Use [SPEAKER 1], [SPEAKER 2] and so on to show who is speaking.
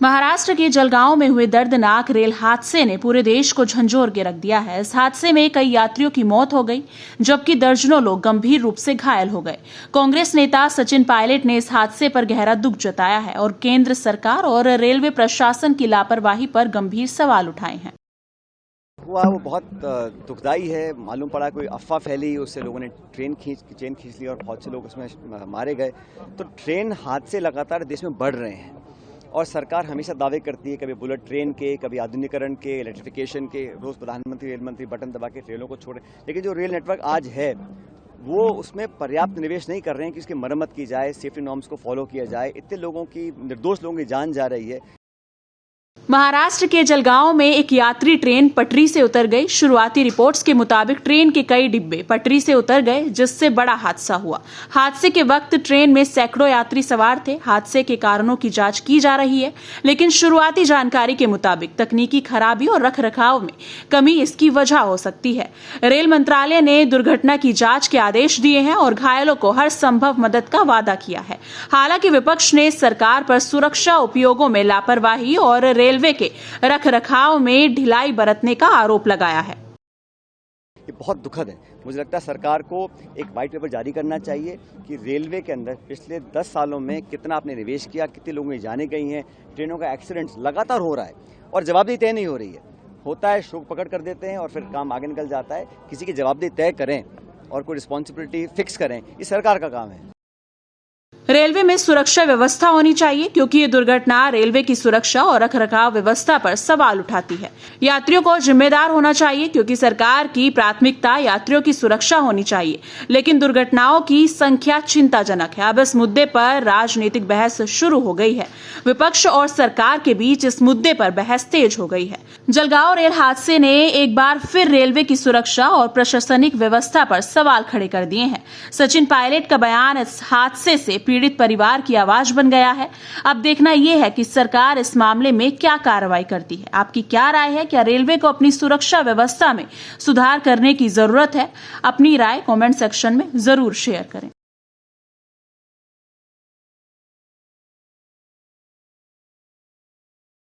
[SPEAKER 1] महाराष्ट्र के जलगांव में हुए दर्दनाक रेल हादसे ने पूरे देश को झंझोर के रख दिया है। इस हादसे में कई यात्रियों की मौत हो गई, जबकि दर्जनों लोग गंभीर रूप से घायल हो गए। कांग्रेस नेता सचिन पायलट ने इस हादसे पर गहरा दुख जताया है और केंद्र सरकार और रेलवे प्रशासन की लापरवाही पर गंभीर सवाल उठाए हैं।
[SPEAKER 2] वो बहुत दुखदाई है। मालूम पड़ा कोई अफवाह फैली, उससे लोगों ने चेन खींच ली और बहुत से लोग उसमें मारे गए। तो ट्रेन हादसे लगातार देश में बढ़ रहे हैं और सरकार हमेशा दावे करती है, कभी बुलेट ट्रेन के, कभी आधुनिकीकरण के, इलेक्ट्रिफिकेशन के। रोज प्रधानमंत्री रेल मंत्री बटन दबा के रेलों को छोड़े, लेकिन जो रेल नेटवर्क आज है वो उसमें पर्याप्त निवेश नहीं कर रहे हैं कि उसकी मरम्मत की जाए, सेफ्टी नॉर्म्स को फॉलो किया जाए। इतने लोगों की, निर्दोष लोगों की जान जा रही है।
[SPEAKER 1] महाराष्ट्र के जलगांव में एक यात्री ट्रेन पटरी से उतर गई। शुरुआती रिपोर्ट्स के मुताबिक ट्रेन के कई डिब्बे पटरी से उतर गए, जिससे बड़ा हादसा हुआ। हादसे के वक्त ट्रेन में सैकड़ों यात्री सवार थे। हादसे के कारणों की जांच की जा रही है, लेकिन शुरुआती जानकारी के मुताबिक तकनीकी खराबी और रखरखाव में कमी इसकी वजह हो सकती है। रेल मंत्रालय ने दुर्घटना की जांच के आदेश दिए हैं और घायलों को हर संभव मदद का वादा किया है। हालांकि विपक्ष ने सरकार पर सुरक्षा उपयोगों में लापरवाही और रेलवे के रखरखाव में ढिलाई बरतने का आरोप लगाया है।
[SPEAKER 2] ये बहुत दुखद है। मुझे लगता है सरकार को एक व्हाइट पेपर जारी करना चाहिए कि रेलवे के अंदर पिछले 10 सालों में कितना आपने निवेश किया, कितने लोगों की जानें गई हैं। ट्रेनों का एक्सीडेंट्स लगातार हो रहा है और जवाबदेही तय नहीं हो रही है। होता है, शोक पकड़ कर देते हैं और फिर काम आगे निकल जाता है। किसी की जवाबदेही तय करें और कोई रिस्पॉन्सिबिलिटी फिक्स करें, ये सरकार का काम है।
[SPEAKER 1] रेलवे में सुरक्षा व्यवस्था होनी चाहिए, क्योंकि ये दुर्घटना रेलवे की सुरक्षा और रखरखाव व्यवस्था पर सवाल उठाती है। यात्रियों को जिम्मेदार होना चाहिए, क्योंकि सरकार की प्राथमिकता यात्रियों की सुरक्षा होनी चाहिए। लेकिन दुर्घटनाओं की संख्या चिंताजनक है। अब इस मुद्दे पर राजनीतिक बहस शुरू हो गई है। विपक्ष और सरकार के बीच इस मुद्दे पर बहस तेज हो गई है। जलगांव रेल हादसे ने एक बार फिर रेलवे की सुरक्षा और प्रशासनिक व्यवस्था पर सवाल खड़े कर दिए हैं। सचिन पायलट का बयान इस हादसे से पीड़ित परिवार की आवाज बन गया है। अब देखना यह है कि सरकार इस मामले में क्या कार्रवाई करती है। आपकी क्या राय है? क्या रेलवे को अपनी सुरक्षा व्यवस्था में सुधार करने की जरूरत है? अपनी राय कमेंट सेक्शन में जरूर शेयर करें।